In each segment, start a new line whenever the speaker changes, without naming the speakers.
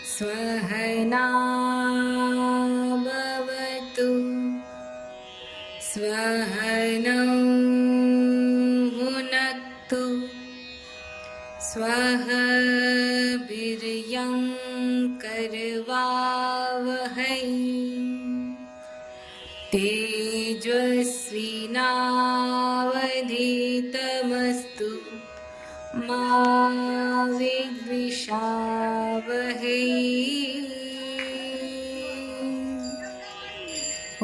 स्वहना भवतु स्वहनौ भुनक्तु स्वह वीर्यं करवावहै तेजस्विनावधीतमस्तु मा विद्विषावहै। ॐ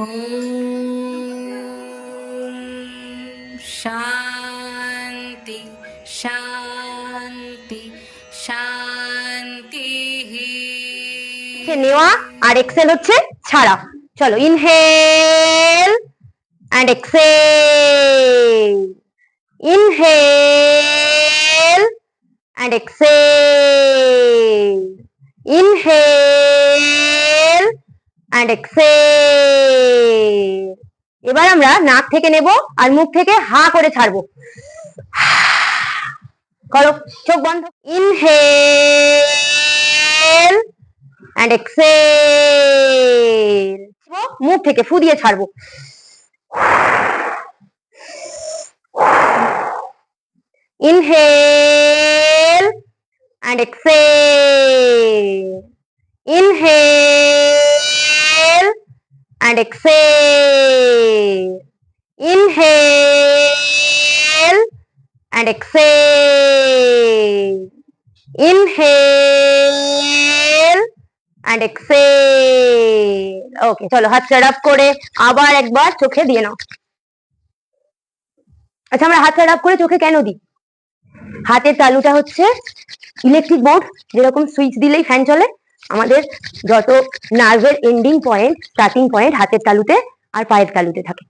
शान्ति शान्ति शान्तिः।
নেওয়া আর এক্সেল হচ্ছে ছাড়া। চলো, inhale and exhale, inhale and exhale, inhale and exhale। এবার আমরা নাক থেকে নেব আর মুখ থেকে হা করে ছাড়বো। করো, চোখ বন্ধ। ইনহেল and exhale, মুখ থেকে ফু দিয়ে ছাড়বো। Inhale and exhale, inhale and exhale, inhale and exhale, inhale and exhale। ওকে, চলো হাতটা রাব করে আবার একবার চোখে দিয়ে নাও। আচ্ছা, আমরা হাতটা রাব করে চোখে কেন দিই? হাতের তালুটা হচ্ছে ইলেকট্রিক বোর্ড, যেরকম সুইচ দিলেই ফ্যান চলে। আমাদের যত নার্ভের এন্ডিং পয়েন্ট, স্টার্টিং পয়েন্ট হাতের তালুতে আর পায়ের তালুতে থাকে।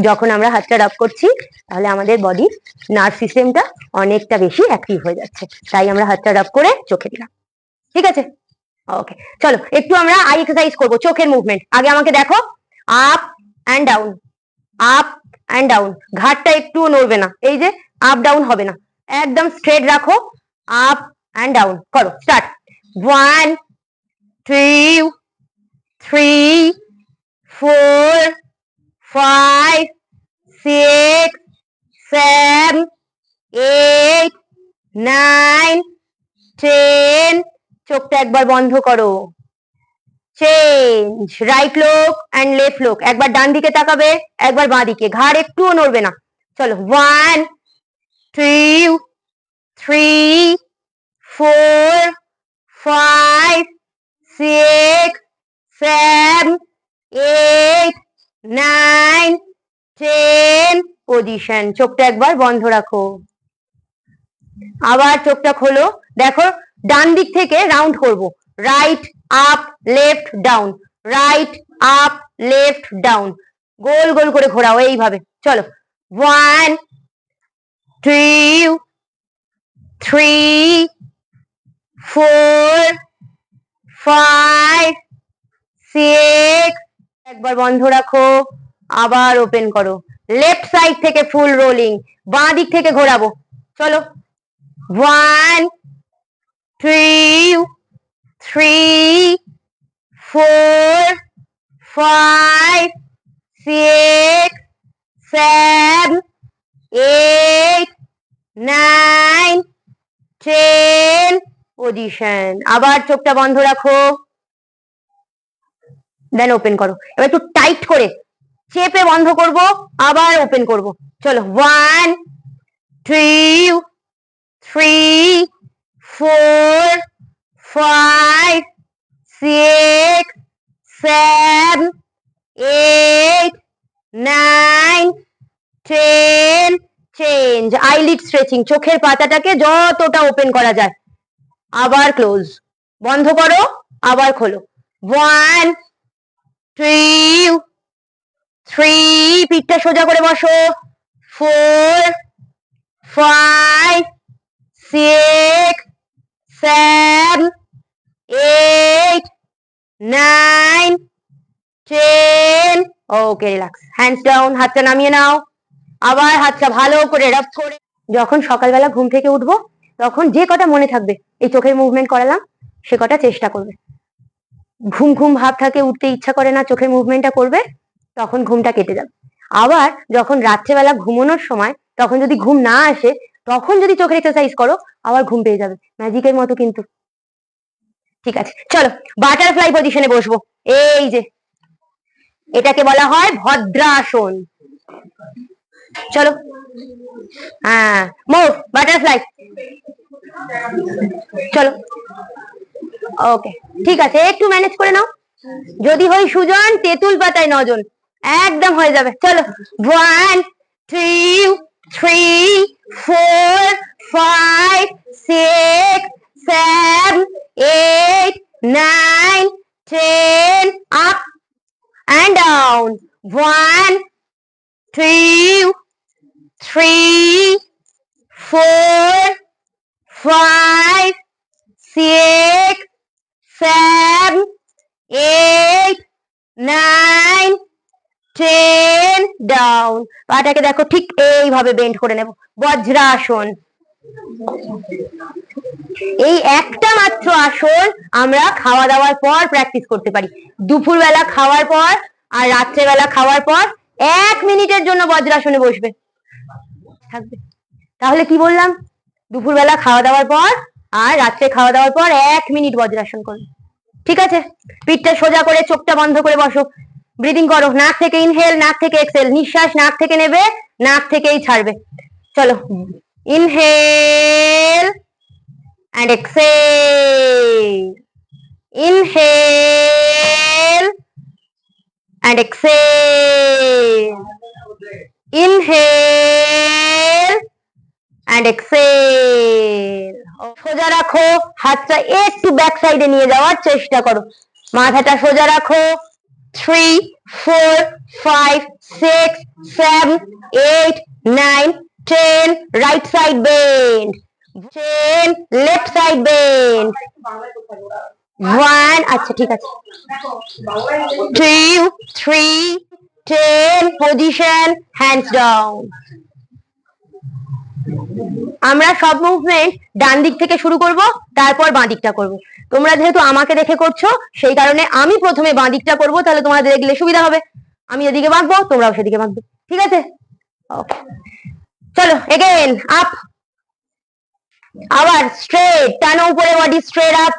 যখন আমরা হাতটা রাব করছি তাহলে আমাদের বডির নার্ভ সিস্টেমটা অনেকটা বেশি অ্যাক্টিভ হয়ে যাচ্ছে, তাই আমরা হাতটা রাব করে চোখে দিলাম। ঠিক আছে, ওকে। চলো একটু আমরা আই এক্সারসাইজ করবো, চোখের মুভমেন্ট। আগে আমাকে দেখো, up and down, up and down. ঘাটটা একটু নড়বে না, এই যে আপ ডাউন হবে না, একদম স্ট্রেট রাখো। আপ অ্যান্ড ডাউন করো, স্টার্ট। 1 2 3 4 5 6 7 8 9 10। চোখটা একবার বন্ধ করো। চেঞ্জ, রাইট লোক অ্যান্ড লেফট লোক। একবার ডান দিকে তাকাবে, একবার বাঁ দিকে। ঘাড় একটুও নড়বে না। চলো, 1 2 3 4 5 6 7 8 9 10। পজিশন। চোখটা একবার বন্ধ রাখো, আবার চোখটা খোলো। দেখো, ডান দিক থেকে রাউন্ড করব। Right up left down, right up left down, গোল গোল করে ঘোরাও এইভাবে। চলো, 1 2 3 4 5 6। একবার বন্ধ রাখো, আবার ওপেন করো। লেফট সাইড থেকে ফুল রোলিং, বাঁ দিক থেকে ঘোরাবো। চলো, 1 2 3 4 5 6 7 8 9 10। পজিশন। আবার চোখটা বন্ধ রাখো, দেন ওপেন করো। এবার একটু টাইট করে চেপে বন্ধ করব, আবার ওপেন করব। চলো, 1 2 3 4 5 6 7 8 9 10। Change, eyelid stretching. চোখের পাতাটাকে যতটা ওপেন করা যায়। আবার ক্লোজ, বন্ধ করো, আবার খোলো। 1 2 3, পিঠটা সোজা করে বসো। 4 5 6 7 8 9 10। ওকে, রিল্যাক্স। হ্যান্ডস ডাউন, হাতটা নামিয়ে নাও। আবার হাতটা ভালো করে রাব করে যখন সকালবেলা ঘুম থেকে উঠবো তখন যে কটা মনে থাকবে এই চোখের মুভমেন্ট করালাম সে কটা চেষ্টা করবে। ঘুম ঘুম ভাব থাকে, উঠতে ইচ্ছা করে না, চোখের মুভমেন্টটা করবে, তখন ঘুমটা কেটে যাবে। আবার যখন রাত্রেবেলা ঘুমানোর সময় তখন যদি ঘুম না আসে তখন যদি চোখের এক্সারসাইজ করো আবার ঘুম পেয়ে যাবে, ম্যাজিকের মতো কিন্তু। ঠিক আছে, চলো বাটারফ্লাই পজিশনে বসবো। এই যে এটাকে বলা হয় ভদ্রাসন। চলো, হ্যাঁ, মুভ বাটারফ্লাই। চলো, ওকে, ঠিক আছে, একটু ম্যানেজ করে নাও। যদি হই সুজন, তেঁতুল পাতায় নজন, একদম হয়ে যাবে। চলো, 1 2 3 4 5 6 7 8 9 10 up and down, 1 2 3 4 5 6 7 8 9 10 ডাউন। পাটাকে দেখো ঠিক এইভাবে বেন্ড করে নেব, বজ্রাসন। এই একটা মাত্র আসন আমরা খাওয়া দাওয়ার পর প্র্যাকটিস করতে পারি। দুপুরবেলা খাওয়ার পর আর রাত্রেবেলা খাওয়ার পর 1 মিনিটের জন্য বজ্রাসনে বসবে, থাকবে। তাহলে কি বললাম? দুপুরবেলা খাওয়া দাওয়ার পর আর রাত্রে খাওয়া দাওয়ার পর 1 মিনিট বজ্রাসন করবে। ঠিক আছে, পিঠটা সোজা করে চোখটা বন্ধ করে বসো, ব্রিদিং করো, নাক থেকে ইনহেল, নাক থেকে এক্সেল, নিঃশ্বাস নাক থেকে নেবে, নাক থেকেই ছাড়বে। চলো, inhale and exhale, inhale and exhale, inhale and exhale. সোজা রাখো, হাতটা একটু ব্যাক সাইডে নিয়ে যাওয়ার চেষ্টা করো, মাথাটা সোজা রাখো। 3 4 5 6 7 8 9 10, right side bend, 10, left side bend, 1, আচ্ছা ঠিক আছে, 2 3 10, position, hands down. আমরা সব মুভমেন্ট ডান দিক থেকে শুরু করব, তারপর বাঁ দিকটা করব। তোমরা যেহেতু আমাকে দেখে করছো সেই কারণে আমি প্রথমে বাঁ দিকটা করবো, তাহলে তোমাদের দেখলে সুবিধা হবে। আমি এদিকে বাঁকবো, তোমরাও সেদিকে বাঁকবে, ঠিক আছে? ওকে, চলো এগেইন আপ, আবার স্ট্রেট টানো উপরে, বডি স্ট্রেট আপ,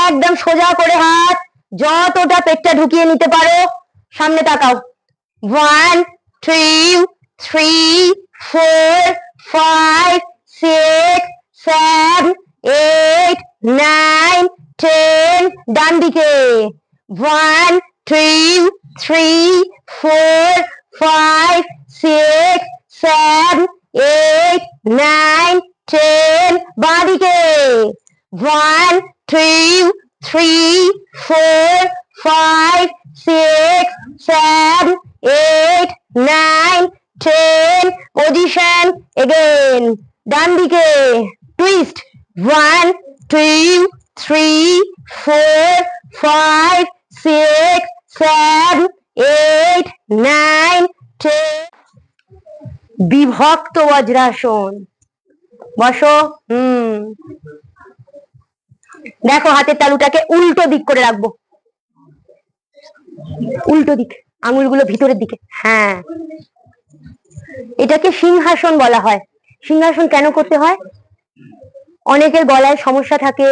একদম সোজা করে হাত যতটা পেটটা ঢুকিয়ে নিতে পারো সামনে তাকাও। 1 2 3 4 5 6 7 8 9 10, ডান দিকে 1 2 3 4 5 6 7 8 9 10, বাঁ দিকে 1 2 3 4 5 6 7 8 9 10, position again, ডান দিকে twist 1 2 3 4 5 6 7 8 9 10, বিভক্ত বজ্রাসন। বসো, দেখো হাতের তালুটাকে উল্টো দিক করে রাখবো, উল্টো দিক, আঙুলগুলো ভিতরের দিকে, হ্যাঁ। এটাকে সিংহাসন বলা হয়। সিংহাসন কেন করতে হয়? অনেকের গলায় সমস্যা থাকে,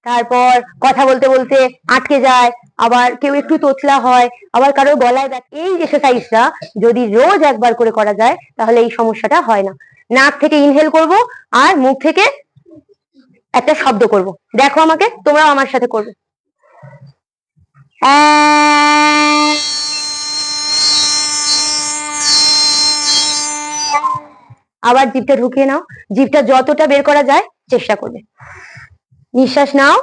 তারপর কথা বলতে বলতে আটকে যায়, আবার কেউ একটু তোতলা হয়, আবার কারোর গলায় ব্যথা। এই এক্সারসাইজটা যদি রোজ একবার করে করা যায় তাহলে এই সমস্যাটা হয় না। নাক থেকে ইনহেল করব আর মুখ থেকে একটা শব্দ করব, দেখো আমাকে, তোমরাও আমার সাথে করবে। আবার জিভটা ঢুকিয়ে নাও, জিভটা যতটা বের করা যায় চেষ্টা করবে। নিঃশ্বাস নাও,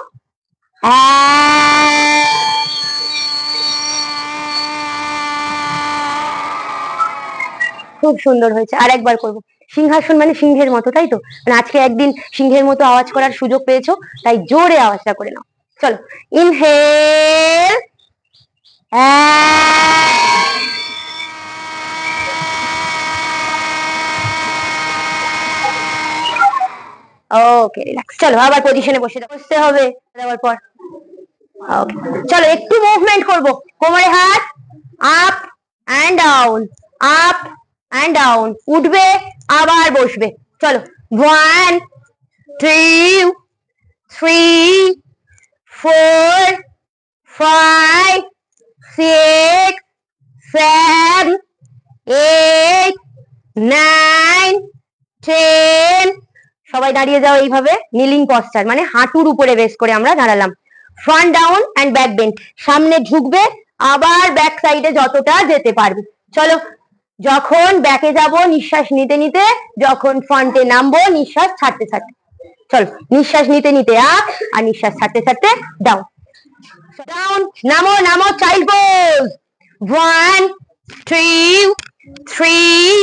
খুব সুন্দর হয়েছে। আর একবার করবো। সিংহাসন মানে সিংহের মতো, তাই তো? মানে আজকে একদিন সিংহের মতো আওয়াজ করার সুযোগ পেয়েছো, তাই জোরে আওয়াজটা করে নাও। চলো, ইনহেল, ওকে রিল্যাক্স। চলো আবার পজিশনে বসতে হবে দেওয়ার পর। ওকে চলো একটু মুভমেন্ট করব, কোমরে হাত, up and down, up and down, উঠবে আবার বসবে। চলো 1 2 3 4 5 6 7 8 9 10। সবাই দাঁড়িয়ে যাও এইভাবে, নিলিং পশ্চার মানে হাঁটুর উপরে বেস করে আমরা দাঁড়ালাম। Front down and back bend, সামনে ঝুঁকবে আবার ব্যাক সাইডে যতটা যেতে পারবে। চলো যখন ব্যাকে যাব নিঃশ্বাস নিতে নিতে, যখন ফ্রন্টে নামবো নিঃশ্বাস ছাড়তে ছাড়তে। চলো নিঃশ্বাস নিতে নিতে আপ আর নিঃশ্বাস ছাড়তে ছাড়তে ডাউন। ডাউন, নামো নামো, চাইল্ড পোজ। 1 2 3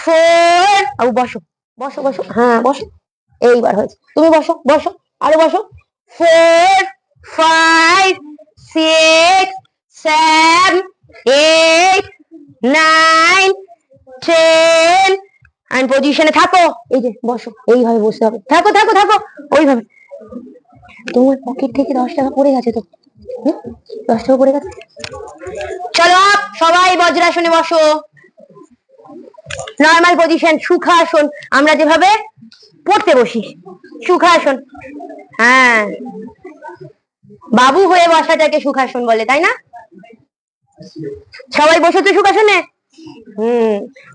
4। আও বসো বসো বসো, হ্যাঁ বসো, এইবার হয়েছে, তুমি বসো বসো, আরো বসো। 4 5 6 7 8 9 10। এন্ড পজিশনে থাকো, এই যে বসো, এইভাবে বসতে হবে, থাকো থাকো থাকো ওইভাবে। তোমার পকেট থেকে 10 টাকা পড়ে গেছে তো, 10 টাকা পড়ে গেছে। চলো সবাই বজ্রাসনে বসো, নর্মাল পজিশন, সুখাসন, আমরা যেভাবে পড়তে বসি সুখাসন। হ্যাঁ বাবু হয়ে বসাটাকে সুখাসন বলে, তাই না? সবাই বসে তো সুখাসনে।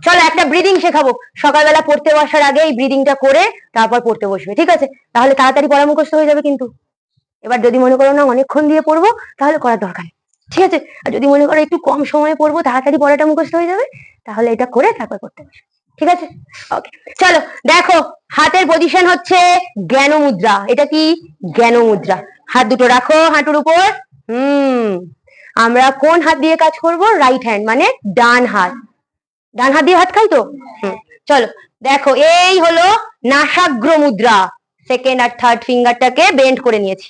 চলো একটা ব্রিদিং শেখাবো, সকালবেলা পড়তে বসার আগে এই ব্রিদিংটা করে তারপর পড়তে বসবে, ঠিক আছে? তাহলে তাড়াতাড়ি পড়া মুখস্থ হয়ে যাবে। কিন্তু এবার যদি মনে করো না অনেকক্ষণ দিয়ে পড়বো তাহলে করার দরকার নেই, ঠিক আছে? আর যদি মনে করো একটু কম সময়ে পড়বো তাড়াতাড়ি পড়াটা মুখস্থ হয়ে যাবে, তাহলে এটা করে তারপর পড়তে বসবে, ঠিক আছে? ওকে চলো দেখো, হাতের পজিশন হচ্ছে জ্ঞান মুদ্রা। এটা কি? জ্ঞান মুদ্রা। হাত দুটো রাখো হাঁটুর উপর। আমরা কোন হাত দিয়ে কাজ করব? রাইট হ্যান্ড মানে ডান হাত। ডান হাত দিয়ে হাত খাই তো। চলো দেখো, এই হলো নাসাগ্র মুদ্রা। সেকেন্ড আর থার্ড ফিঙ্গারটাকে বেন্ড করে নিয়েছি,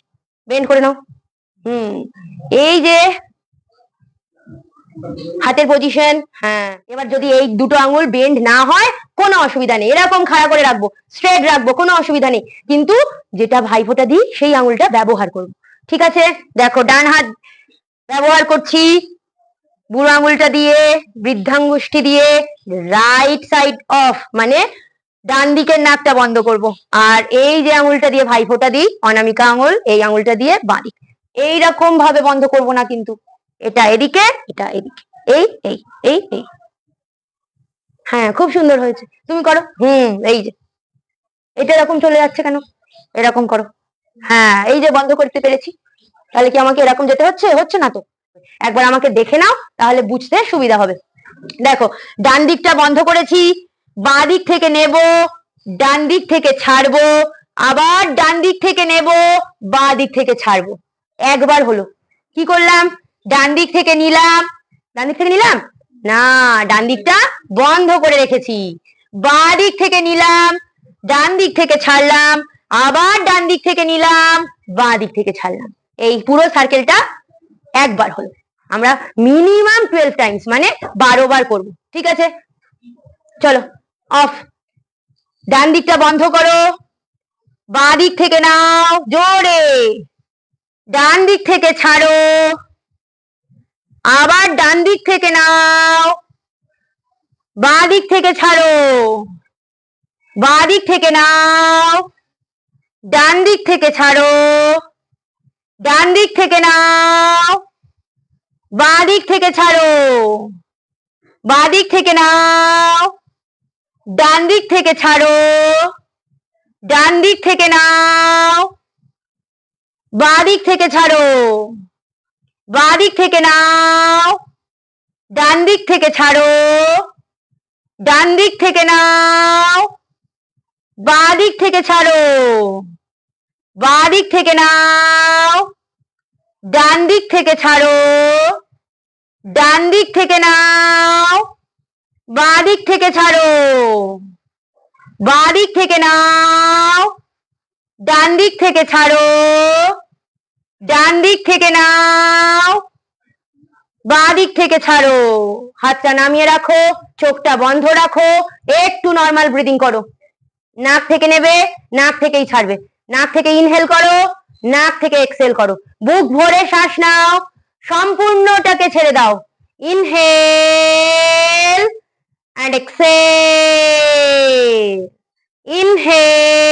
বেন্ড করে নাও। এই যে হাতের পজিশন। হ্যাঁ এবার যদি এই দুটো আঙুল বেন্ড না হয় কোনো অসুবিধা নেই, এরকম খাড়া করে রাখবো, স্ট্রেট রাখবো, কোনো অসুবিধা নেই। কিন্তু যেটা ভাইফোঁটা দিই সেই আঙুলটা ব্যবহার করবো, ঠিক আছে? দেখো ডান হাত ব্যবহার করছি, বুড়ো আঙুলটা দিয়ে, বৃদ্ধাঙ্গুষ্ঠী দিয়ে রাইট সাইড অফ মানে ডান দিকের নাকটা বন্ধ করব। আর এই যে আঙুলটা দিয়ে ভাইফোঁটা দিই, অনামিকা আঙুল, এই আঙুলটা দিয়ে বাঁ দিক। এইরকম ভাবে বন্ধ করব না কিন্তু, এটা এদিকে এটা এদিকে, এই এই এই এই। হ্যাঁ খুব সুন্দর হয়েছে, তুমি করো। এই যে এটা এরকম চলে যাচ্ছে কেন? এরকম করো। হ্যাঁ এই যে বন্ধ করতে পেরেছি। তাহলে কি আমাকে এরকম যেতে হচ্ছে? হচ্ছে না তো। একবার আমাকে দেখে নাও তাহলে বুঝতে সুবিধা হবে। দেখো ডান দিকটা বন্ধ করেছি, বাঁ দিক থেকে নেব, ডান দিক থেকে ছাড়বো, আবার ডান দিক থেকে নেব, বাঁ দিক থেকে ছাড়বো। একবার হলো। কি করলাম? ডান দিক থেকে নিলাম, ডান দিক থেকে নিলাম না, ডান দিকটা বন্ধ করে রেখেছি, বাঁ দিক থেকে নিলাম, ডান দিক থেকে ছাড়লাম, আবার ডান দিক থেকে নিলাম, বাঁ দিক থেকে ছাড়লাম। এই পুরো সার্কেলটা একবার হলো। আমরা মিনিমাম 12 টাইমস মানে 12 বার করব, ঠিক আছে? চলো অফ। ডান দিকটা বন্ধ করো, বাঁ দিক থেকে নাও জোরে, ডান দিক থেকে ছাড়ো, আবার ডান দিক থেকে নাও, বাঁ দিক থেকে ছাড়ো, বাঁ দিক থেকে নাও, ডান দিক থেকে ছাড়ো, ডান দিক থেকে নাও, বাঁ দিক থেকে ছাড়ো, বাঁ দিক থেকে নাও, ডান দিক থেকে ছাড়ো, ডান দিক থেকে নাও, বাঁ দিক থেকে ছাড়ো, বাঁ দিক থেকে নাও, ডান দিক থেকে ছাড়ো, ডান দিক থেকে নাও, বাঁ দিক থেকে ছাড়ো, বাঁ দিক থেকে নাও, ডান দিক থেকে ছাড়ো, ডান দিক থেকে নাও, বাঁ দিক থেকে ছাড়ো, বাঁ দিক থেকে নাও, ডান দিক থেকে ছাড়ো, ডান দিক থেকে নাও, বাঁ দিক থেকে ছাড়ো। হাতটা নামিয়ে রাখো, চোখটা বন্ধ রাখো, একটু নর্মাল ব্রিদিং করো। নাক থেকে নেবে, নাক থেকেই ছাড়বে। নাক থেকে ইনহেল করো, নাক থেকে এক্সেল করো। বুক ভরে শ্বাস নাও, সম্পূর্ণটাকে ছেড়ে দাও। Inhale and exhale. Inhale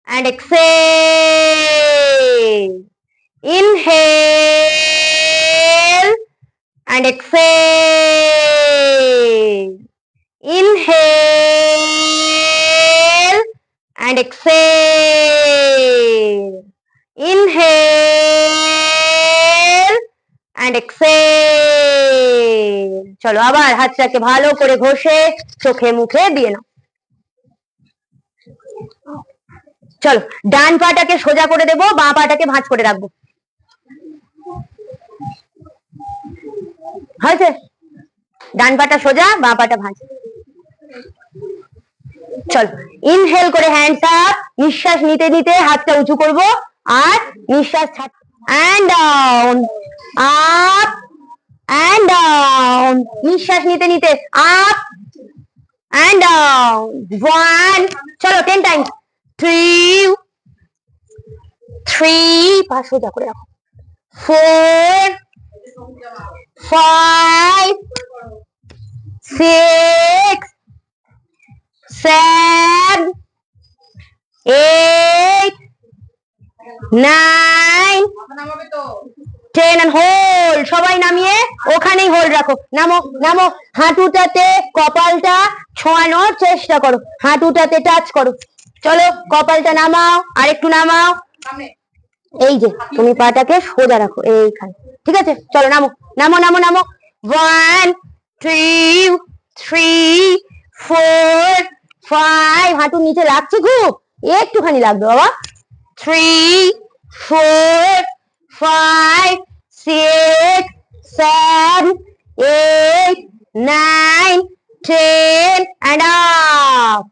and exhale. Inhale and exhale. Inhale and exhale. Inhale and exhale. চলো আবার হাতটাকে ভালো করে ঘষে চোখে মুখে দিয়ে নাও। চলো ডান পাটাকে সোজা করে দেবো, বাঁ পাটাকে ভাঁজ করে রাখবো। হয়েছে? ডান পাটা সোজা, বাঁ পাটা ভাঁজ। চলো ইনহেল করে হ্যান্ডস আপ, নিঃশ্বাস নিতে নিতে হাতটা উঁচু করব, আর নিঃশ্বাস ছাড়, and down, up and down, নিঃশ্বাস নিতে নিতে up and down, 1, চলো 10 টাইমস, 3, পা সোজা করে রাখো, 4, 5, 6, 7, 8, 9, 10 and hold, সবাই নামিয়ে ওখানেই হোল্ড রাখো। নামো নামো, হাঁটুটাতে কপালটা ছোঁয়ানোর চেষ্টা করো, হাঁটুটাতে টাচ করো। চলো কপালটা নামাও, আর একটু নামাও। এই যে তুমি পাটাকে সোজা রাখো এইখানে, ঠিক আছে? চলো নামো নামো নামো নামো, 1, 2, 3, 4, 5, হাঁটু নিচে লাগছে খুব, একটুখানি লাগবে বাবা, 3, 4, 5, 6, 7, 8, 9, 10 and up.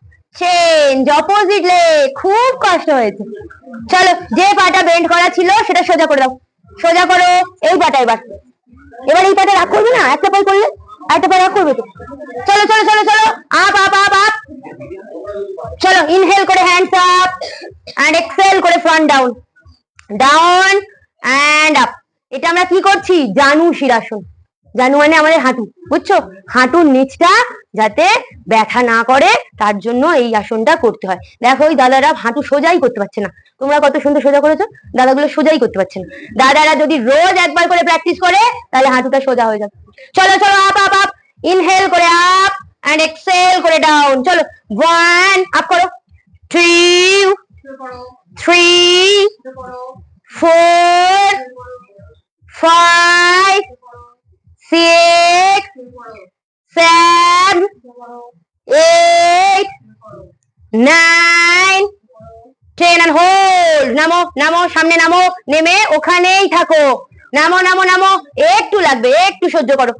Change, opposite leg, খুব কষ্ট হয়েছে। চলো যে পাটা বেন্ড করা ছিল সেটা সোজা করে দাও, সোজা করো এই পাটা। এবার এই পাটা রাগ করবে না, একটা পাই করলে আরেকটা পাই রাগ করবে তো। চলো চলো চলো চলো, আপ আপ আপ আপ। চলো ইনহেল করে হ্যান্ডস আপ, এন্ড এক্সেল করে front down, down end up. এটা আমরা কি করছি? জানু শিরাসন। জানু মানে আমাদের হাঁটু, বুঝছো? হাঁটুর নিচটা যাতে ব্যথা না করে তার জন্য এই আসনটা করতে হয়। দেখো ওই দাদারা হাঁটু সোজাই করতে পারছে না, তোমরা কত সুন্দর সোজা করেছো, দাদাগুলো সোজাই করতে পারছে না। দাদারা যদি রোজ একবার করে প্র্যাকটিস করে তাহলে হাঁটুটা সোজা হয়ে যাবে। চলো চলো আপ আপ আপ, ইনহেল করে আপ এন্ড এক্সেল করে ডাউন। চলো 1, আপ করো, 2, 3, 4, 5, 6, 7, 8, 9, 10 and hold. নামো নামো, সামনে নামো, নেমে ওখানেই থাকো। নামো নামো নামো, একটু লাগবে, একটু সহ্য করো।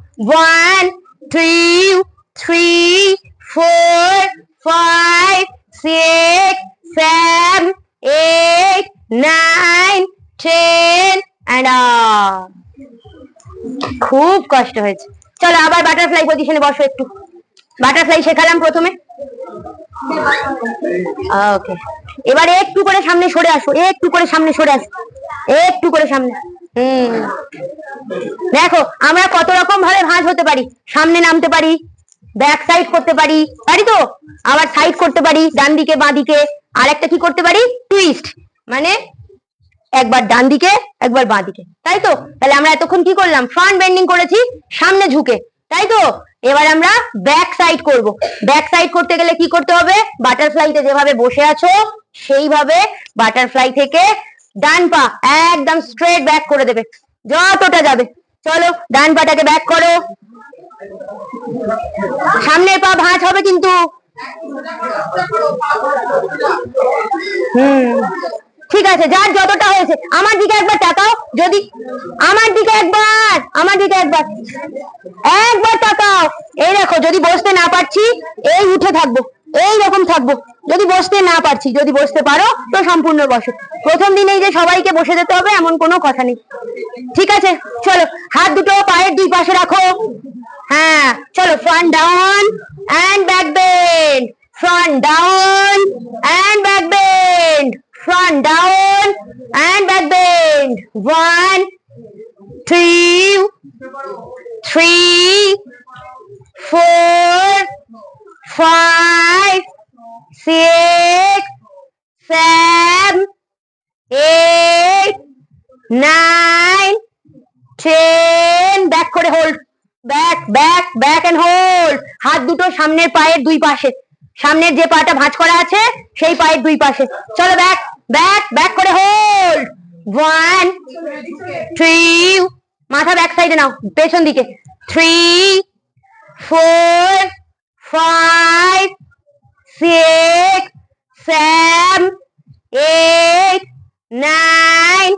1, 2, 3, 4, 5, 6, 7, 8, 9, 10 and up. খুব কষ্ট হয়েছে। চলো আবার বাটারফ্লাই পজিশনে বসো। একটু বাটারফ্লাই শেখালাম প্রথমে, ওকে। এবারে একটু করে সামনে সরে আসো, একটু করে সামনে সরে আসো, একটু করে সামনে। দেখো আমরা কত রকম ভাবে ভাঁজ হতে পারি, সামনে নামতে পারি, ব্যাক সাইড করতে পারি, পারি তো? আবার সাইড করতে পারি, ডান দিকে বাঁ দিকে। আর একটা কি করতে পারি? টুইস্ট, মানে একবার ডান দিকে একবার বাঁ দিকে, তাই তো? তাহলে আমরা এতক্ষণ কি করলাম? ফ্রন্ট বেন্ডিং করেছি, সামনে ঝুঁকে, তাই তো? এবার আমরা ব্যাক সাইড করব। ব্যাক সাইড করতে গেলে কি করতে হবে? বাটারফ্লাইতে যেভাবে বসে আছো সেইভাবে বাটারফ্লাই থেকে ডান পা একদম স্ট্রেট ব্যাক করে দেবে যতটা যাবে। চলো ডান পাটাকে ব্যাক করো, সামনের পা ভাঁজ হবে কিন্তু। ঠিক আছে, যার যতটা হয়েছে। আমার দিকে একবার তাকাও, যদি আমার দিকে একবার তাকাও। এই দেখো, যদি বসতে না পারছি এই উঠে থাকবো, এই রকম থাকবো। যদি বসতে না পারছি, যদি বসতে পারো তো সম্পূর্ণ বসো। প্রথম দিনেই যে সবাইকে বসে যেতে হবে এমন কোনো কথা নেই, ঠিক আছে? চলো হাত দুটো পায়ের দুই পাশে রাখো। হ্যাঁ চলো, front down and back bend, front down and back bend, front down and back bend. 1, 2, 3, 4, 5, 6, 7, 8, 9, 10. Back করে hold, back back back end hold. হাত দুটো সামনের পায়ের দুই পাশে, সামনের যে পাটা ভাঁজ করা আছে সেই পায়ের দুই পাশে। চলো ব্যাক ব্যাক ব্যাক করে হোল্ড। 1, 2, মাথা ব্যাক সাইডে নাও, পেছন দিকে। 3, 4, 5, 6, 7, 8, 9,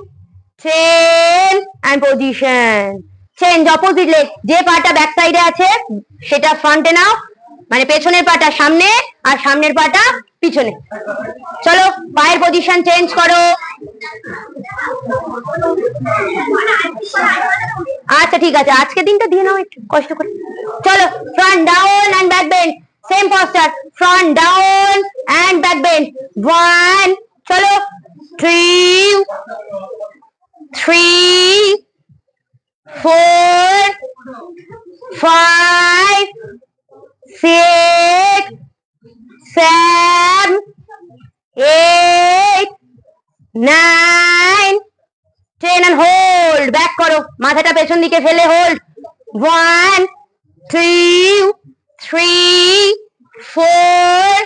10 and position. Change, opposite leg. যে পাটা ব্যাক সাইডে আছে সেটা ফ্রন্টে নাও, মানে পেছনের পাটা সামনে আর সামনের পাটা পিছনে। চলো পায়ের পজিশন চেঞ্জ করো। আচ্ছা ঠিক আছে, আজকে দিনটা দিয়ে নাও একটু কষ্ট করে। চলো front down and back bend, same posture, front down and back bend. 1, চলো 3, 4, 5, 6, 7, 8, 9, 10 and hold. ব্যাক করো, মাথাটা পেছন দিকে ফেলে হোল্ড। 1, 2, 3, 4,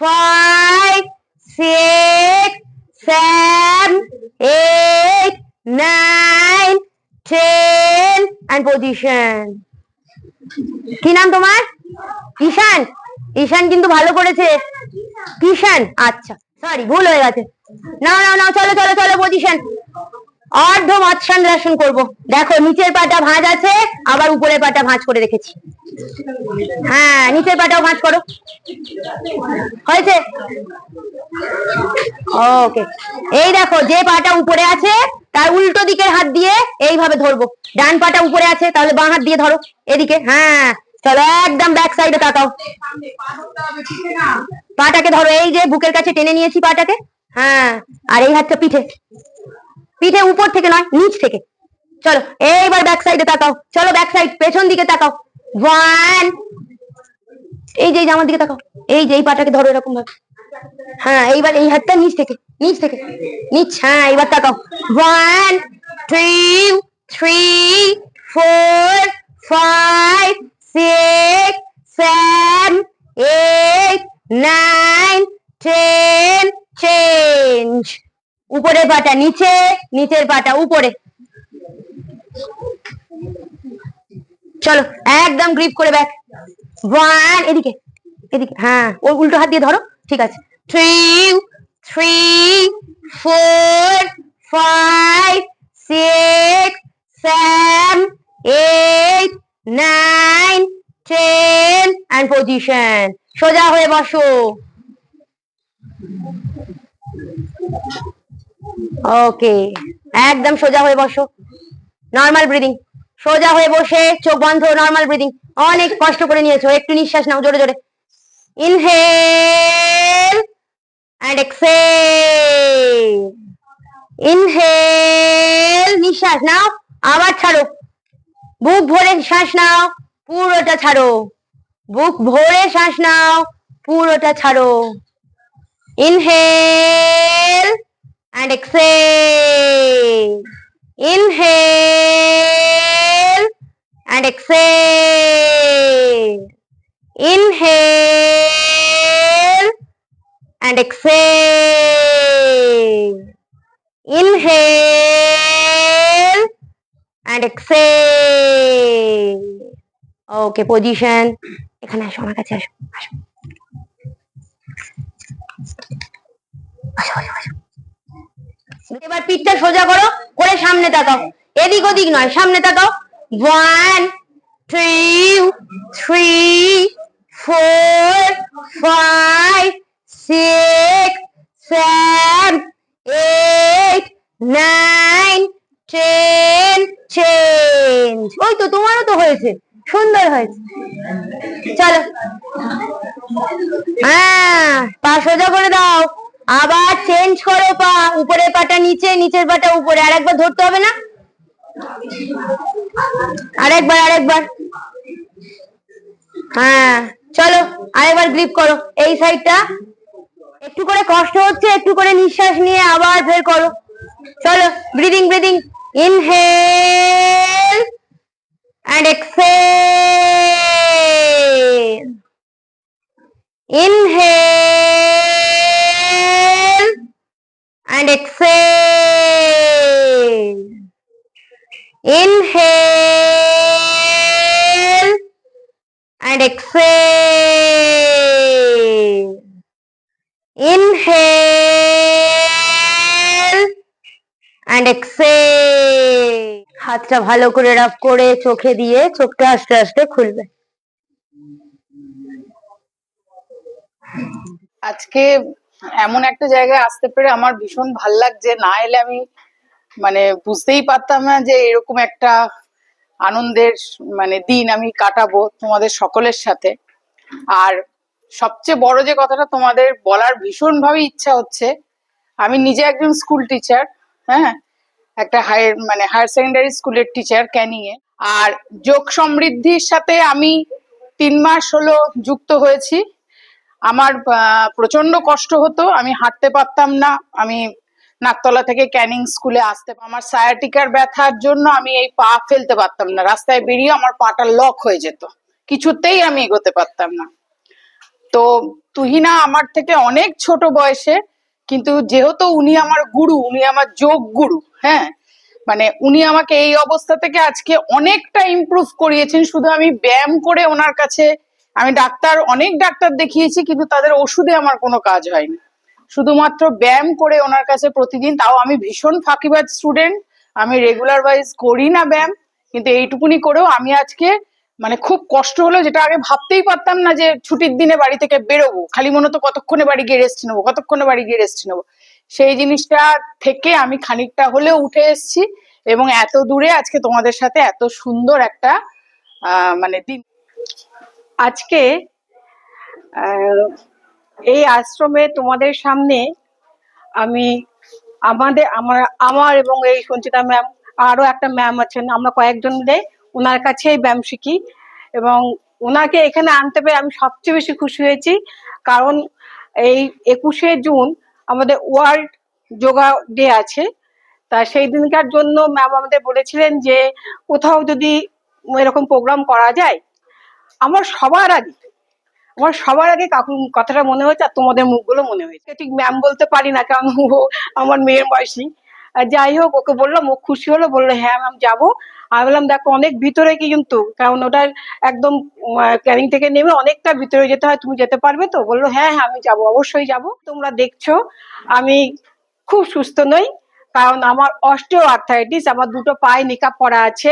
5, 6, 7, 8, 9, 10 and position. কি নাম তোমার? ঈশান। ঈশান কিন্তু ভালো করেছে। কিষান, আচ্ছা সরি ভুল হয়ে গেছে। নাও নাও নাও, চলো চলো চলো পজিশন। অর্ধ মৎস্যান্দ্রাসন করব। দেখো নিচের পাটা ভাঁজ আছে, আবার উপরের পাটা ভাঁজ করে রেখেছি। হ্যাঁ, নিচের পাটাও ভাঁজ করো। হয়েছে? ওকে। এই দেখো যে পাটা উপরে আছে তার উল্টো দিকের হাত দিয়ে এইভাবে ধরবো। ডান পাটা উপরে আছে, তাহলে বাঁ হাত দিয়ে ধরো এদিকে। হ্যাঁ চলো একদম ব্যাক সাইডে তাকাও। পাটাকে ধরো, এই যে বুকের কাছে টেনে নিয়েছি পাটাকে। হ্যাঁ, আর এই হাতটা পিঠে, পিঠে উপর থেকে নয় নিচ থেকে। চলো এইবার ব্যাক সাইডে তাকাও। চলো ব্যাক সাইড, পেছন দিকে তাকাও। 1, এই যে আমার দিকে তাকাও। এই যে এই পাটাকে ধরো এরকম ভাবে। হ্যাঁ, এইবার এই হাতটা নিচ থেকে নিচ থেকে নিচ। হ্যাঁ, এইবার তাকাও। 1, 2, 3, 4, 5, 6, 7, 8, 9, 10 চেঞ্জ। উপরের পাটা নিচে, নিচের পাটা উপরে। চলো একদম গ্রিপ করে ব্যাক। 1, এদিকে এদিকে। হ্যাঁ, ওই উল্টো হাত দিয়ে ধরো। ঠিক আছে। 2, 3, 4, 5, 6, 7, 8, 9, 10 and position. সোজা হয়ে বসো। ওকে, একদম সোজা হয়ে বসো। নর্মাল ব্রিদিং, সোজা হয়ে বসে চোখ বন্ধ, নর্মাল ব্রিদিং। অনেক কষ্ট করে নিয়েছো, একটু নিঃশ্বাস নাও জোরে জোরে। Inhale and exhale. ইনহেল, নিঃশ্বাস নাও, আবার ছাড়ো। বুক ভরে শ্বাস নাও, পুরোটা ছাড়ো। বুক ভরে শ্বাস নাও, পুরোটা ছাড়ো। Inhale and exhale. Inhale and exhale. Inhale and exhale. Inhale and exhale. Okay, position. এখানে আসো, আমার কাছে আসো। আসো আসো আসো। এবার পিঠটা সোজা করো, করে সামনে তাকাও। এদিক ওদিক নয়, সামনে তাকাও। 1, 2, 3, 4, 5, 6, 7, 8, 9, 10 চেঞ্জ। ওই তো তোমারও তো হয়েছে, সুন্দর হয়েছে। চলো, হ্যাঁ, পা সোজা করে দাও, আবার চেঞ্জ করো পা, উপরের পাটা নিচে, নিচের পাটা উপরে। আরেকবার ধরতে হবে না? আরেকবার, আরেকবার। হ্যাঁ, চলো আরেকবার গ্রিপ করো এই সাইডটা। একটু করে কষ্ট হচ্ছে, একটু করে নিঃশ্বাস নিয়ে আবার বের করো। চলো, breathing breathing, inhale and exhale. Inhale and exhale. Inhale and exhale. Inhale and exhale. হাতটা ভালো করে রাব করে চোখে দিয়ে চোখটা আস্তে আস্তে খুলবে।
আজকে এমন একটা জায়গায় আসতে পেরে আমার ভীষণ ভাল লাগছে। না এলে আমি মানে বুঝতেই পারতাম না যে এরকম একটা আনন্দের দিন আমি কাটাবো তোমাদের সকলের সাথে। আর সবচেয়ে বড় যে কথাটা তোমাদের বলার ভীষণ ভাবে ইচ্ছা হচ্ছে, আমি নিজে একজন স্কুল টিচার, হ্যাঁ, একটা হায়ার সেকেন্ডারি স্কুলের টিচার ক্যানিং এ। আর যোগ সমৃদ্ধির সাথে আমি 3 মাস হলো যুক্ত হয়েছি। আমার প্রচন্ড কষ্ট হতো, আমি হাঁটতে পারতাম না। আমি নাকতলা থেকে ক্যানিং স্কুলে আসতে, আমার সায়াটিকার ব্যথার জন্য আমি এই পা ফেলতে পারতাম না। রাস্তায় বেরিয়ে আমার পাটা লক হয়ে যেত, কিছুতেই আমি এগোতে পারতাম না। তো তুহিনা আমার থেকে অনেক ছোট বয়সে, কিন্তু যেহেতু উনি আমার গুরু, উনি আমার যোগ গুরু, হ্যাঁ, উনি আমাকে এই অবস্থা থেকে আজকে অনেকটা ইমপ্রুভ করিয়েছেন। শুধু আমি ব্যায়াম করে ওনার কাছে, আমি অনেক ডাক্তার দেখিয়েছি, কিন্তু তাদের ওষুধে আমার কোনো কাজ হয়নি। শুধুমাত্র ব্যায়াম করে ওনার কাছে প্রতিদিন, তাও আমি ভীষণ ফাঁকিবাজ স্টুডেন্ট, আমি রেগুলার ওয়াইজ করি না ব্যায়াম, কিন্তু এইটুকুনি করেও আমি আজকে খুব কষ্ট হলো, যেটা আগে ভাবতেই পারতাম না যে ছুটির দিনে বাড়ি থেকে বেরোবো, খালি মনে হতো কতক্ষণে বাড়ি গিয়ে রেস্ট নেবো, কতক্ষণে বাড়ি গিয়ে রেস্ট নেবো। সেই জিনিসটা থেকে আমি খানিকটা হলেও উঠে এসেছি, এবং এত দূরে আজকে তোমাদের সাথে এত সুন্দর একটা দিন।
আজকে এই আশ্রমে তোমাদের সামনে আমি আমার এবং এই সঞ্চিতা ম্যাম, আরো একটা ম্যাম আছেন, আমরা কয়েকজন মিলে ওনার কাছেই ব্যায়াম শিখি। এবং ওনাকে এখানে আনতে পেরে আমি সবচেয়ে বেশি খুশি হয়েছি, কারণ এই 21শে জুন আমাদের ওয়ার্ল্ড যোগা ডে আছে। তা সেই দিনকার জন্য ম্যাম আমাদের বলেছিলেন যে কোথাও যদি এরকম প্রোগ্রাম করা যায়। আমার সবার আগে কাকুর কথাটা মনে হয়েছে, আর তোমাদের মুখগুলো মনে হয়েছে। ঠিক ম্যাম বলতে পারি না, কারণ ও আমার মেয়ের বয়সী। যাই হোক, ওকে বললাম, ও খুশি হলো, বললো হ্যাঁ ম্যাম যাবো। আমি বললাম দেখো অনেক ভিতরে কি, কিন্তু কারণ ওটার একদম ক্যানিং থেকে নেমে অনেকটা ভিতরে যেতে হয়, তুমি যেতে পারবে তো? বললো হ্যাঁ হ্যাঁ আমি যাবো, অবশ্যই যাব। তোমরা দেখছো আমি খুব সুস্থ নই, কারণ আমার অস্টিও আর্থারাইটিস, আমার দুটো পায়ে নিকাপ পড়া আছে।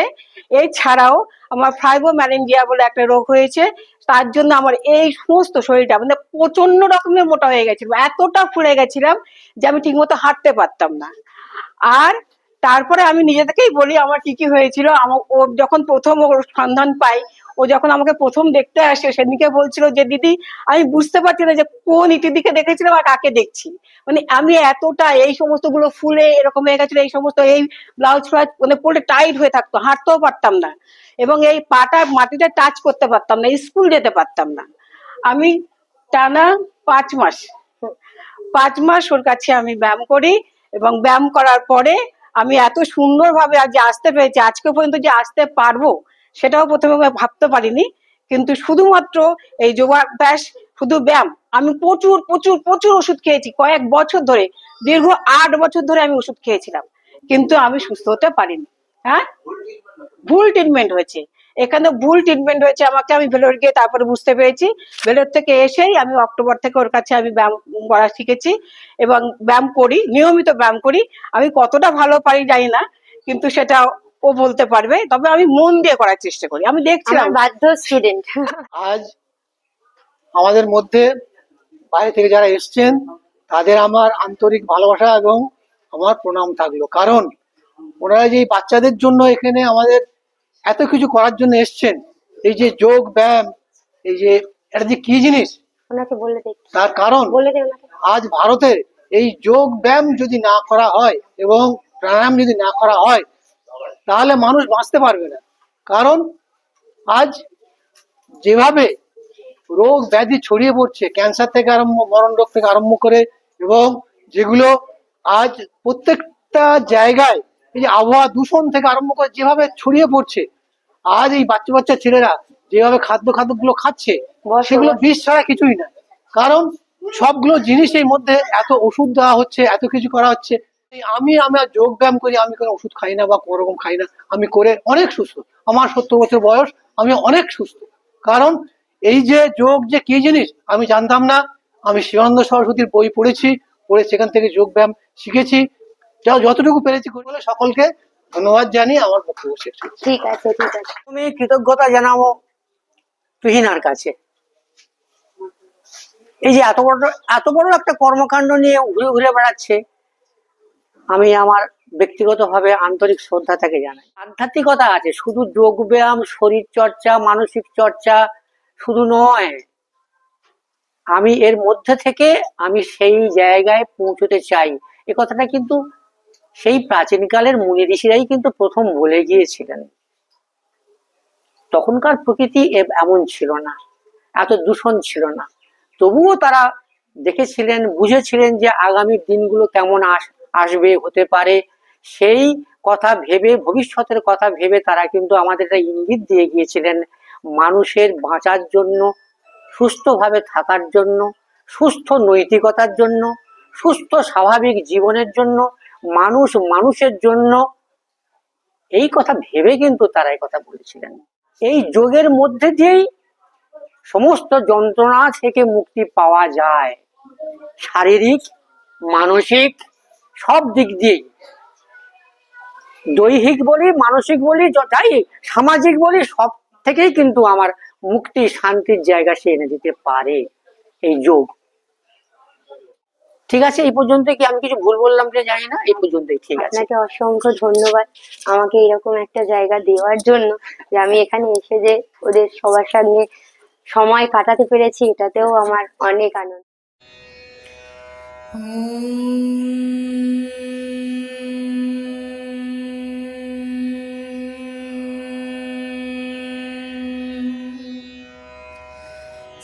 এছাড়াও আমার ফাইব্রোম্যালেনজিয়া বলে একটা রোগ হয়েছে, তার জন্য আমার এই সমস্ত শরীরটা প্রচন্ড রকমের মোটা হয়ে গেছিল, এতটা ফুলে গেছিলাম যে আমি ঠিকমতো হাঁটতে পারতাম না। আর তারপরে আমি নিজে থেকেই বলি আমার কি কি হয়েছিল। ও যখন প্রথম ওর সন্ধান পাই, ও যখন আমাকে প্রথম দেখতে আসে, সেদিকে বলছিল যে দিদি আমি বুঝতে পারছি না যে কোন ইটির দিকে দেখেছিলাম আর কাকে দেখছি। আমি এতটা এই সমস্ত গুলো ফুলে এরকম হয়ে গেছিল, এই সমস্ত এই ব্লাউজ ফ্লাউজ পরে টাইট হয়ে থাকতো, হাঁটতেও পারতাম না, এবং এই পাটা মাটিটা টাচ করতে পারতাম না, স্কুল যেতে পারতাম না। আমি টানা 5 মাস ওর কাছে আমি ব্যায়াম করি, এবং ব্যায়াম করার পরে আমি এত সুন্দরভাবে আজ আসতে পেরেছি, আজকে পর্যন্ত যে আসতে পারবো সেটাও প্রথমে ভাবতে পারিনি। কিন্তু শুধুমাত্র এই যোগাভ্যাস, শুধু ব্যায়াম, আমি প্রচুর প্রচুর প্রচুর ওষুধ খেয়েছি কয়েক বছর ধরে, দীর্ঘ 8 বছর ধরে আমি ওষুধ খেয়েছিলাম, কিন্তু আমি সুস্থ হতে পারিনি। হ্যাঁ, ভুল ট্রিটমেন্ট হয়েছে, এখানে ভুল ট্রিটমেন্ট হয়েছে আমাকে। আমি ভেলোর গিয়ে তারপরে বুঝতে পেরেছি, ভেলোর থেকে এসেই আমি অক্টোবর থেকে ওর কাছে আমি ব্যায়াম করা শিখেছি, এবং ব্যায়াম করি, নিয়মিত ব্যায়াম করি। আমি কতটা ভালো পারি জানি না, কিন্তু সেটা ও বলতে পারবে, তবে আমি মন দিয়ে করার চেষ্টা করি। আমি দেখছিলাম
বাধ্য স্টুডেন্ট।
আজ আমাদের মধ্যে বাইরে থেকে যারা এসছেন তাদের আমার আন্তরিক ভালোবাসা এবং আমার প্রণাম থাকলো, কারণ ওনারা যে বাচ্চাদের জন্য এখানে আমাদের এত কিছু করার জন্য এসছেন, এই যে যোগ ব্যায়াম, এই যে এটা যে কি জিনিস,
ওনাকে বলে দেখি,
তার কারণ
বলে দে ওনাকে।
আজ ভারতে এই যোগ ব্যায়াম যদি না করা হয় এবং প্রাণায়াম যদি না করা হয়, তাহলে মানুষ বাঁচতে পারবে না। কারণ আজ যেভাবে রোগ ব্যাধি ছড়িয়ে পড়ছে, ক্যান্সার থেকে আরম্ভ, মরণ রোগ থেকে আরম্ভ করে, এবং যেগুলো আজ প্রত্যেকটা জায়গায় এই যে আবহাওয়া দূষণ থেকে আরম্ভ করে যেভাবে ছড়িয়ে পড়ছে, আজ এই বাচ্চা বাচ্চা ছেলেরা যেভাবে খাদ্যগুলো খাচ্ছে, সেগুলো বিষ ছাড়া কিছুই না। কারণ সবগুলো জিনিসের মধ্যে এত ওষুধ দেওয়া হচ্ছে, এত কিছু করা হচ্ছে। আমার যোগ ব্যায়াম করি, আমি কোনো ওষুধ খাই না বা কোনো রকম খাই না, আমি করে অনেক সুস্থ। আমার 70 বছর বয়স, আমি অনেক সুস্থ। কারণ এই যে যোগ যে কি জিনিস আমি জানতাম না। আমি শিবানন্দ সরস্বতীর বই পড়েছি, পড়ে সেখান থেকে যোগ ব্যায়াম শিখেছি। যতটুকু পেরেছি করে বলে সকলকে ধন্যবাদ জানিয়ে আমার বক্তব্য শেষ করছি।
ঠিক আছে, ঠিক আছে।
আমি কৃতজ্ঞতা জানাবো তুহিনার কাছে। এই যে এত বড় একটা কর্মকাণ্ড নিয়ে ঘুরে ঘুরে বেড়াচ্ছে, আমি আমার ব্যক্তিগতভাবে আন্তরিক শ্রদ্ধা তাকে জানাই। আধ্যাত্মিকতা আছে, শুধু যোগ ব্যায়াম, শরীর চর্চা, মানসিক চর্চা শুধু নয়, আমি এর মধ্যে থেকে আমি সেই জায়গায় পৌঁছতে চাই। এ কথাটা কিন্তু সেই প্রাচীনকালের মুনি ঋষিরাই কিন্তু প্রথম বলে গিয়েছিলেন। তখনকার প্রকৃতি এমন ছিল না, এত দূষণ ছিল না, তবুও তারা দেখেছিলেন, বুঝেছিলেন যে আগামী দিনগুলো কেমন আসবে, হতে পারে। সেই কথা ভেবে, ভবিষ্যতের কথা ভেবে তারা কিন্তু আমাদের একটা ইঙ্গিত দিয়ে গিয়েছিলেন। মানুষের বাঁচার জন্য, সুস্থভাবে থাকার জন্য, সুস্থ নৈতিকতার জন্য, সুস্থ স্বাভাবিক জীবনের জন্য, মানুষের জন্য, এই কথা ভেবে কিন্তু তারা এই কথা বলেছিলেন। এই যোগের মধ্যে দিয়েই সমস্ত যন্ত্রণা থেকে মুক্তি পাওয়া যায়, শারীরিক, মানসিক সব দিক দিয়েই। দৈহিক বলি, মানসিক বলি, যাই সামাজিক বলি, সব থেকেই কিন্তু আমার মুক্তি, শান্তির জায়গা সে এনে দিতে পারে এই যোগ। ঠিক আছে, এই পর্যন্ত কি আমি কিছু ভুল বললাম যে জানি না, এই পর্যন্তই। ঠিক আছে,
আপনাকে অসংখ্য ধন্যবাদ আমাকে এরকম একটা জায়গা দেওয়ার জন্য, যে আমি এখানে এসে যে ওদের সবার সঙ্গে সময় কাটাতে পেরেছি, এটাতেও আমার অনেক আনন্দ।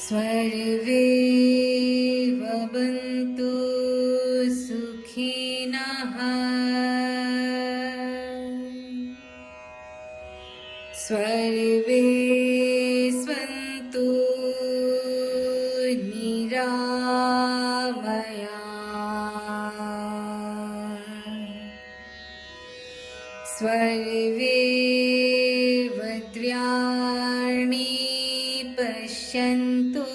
सर्वे भवन्तु सुखिनः, सर्वे सन्तु निरामयाः, सर्वे भद्राणि पश्यन्तु,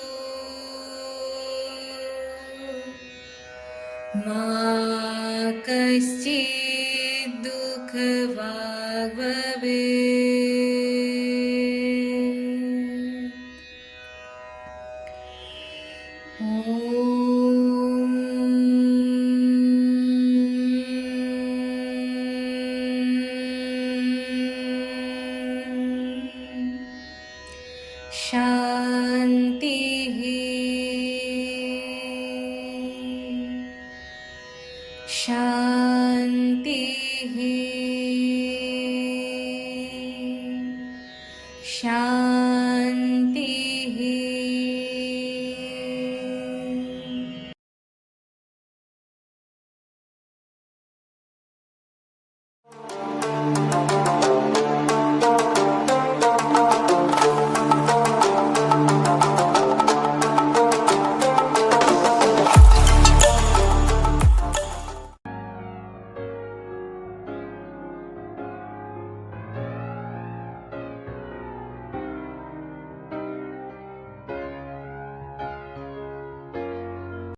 मा कश्चित् दुःखभाग् भवेत्। शान्तिः शान्तिः।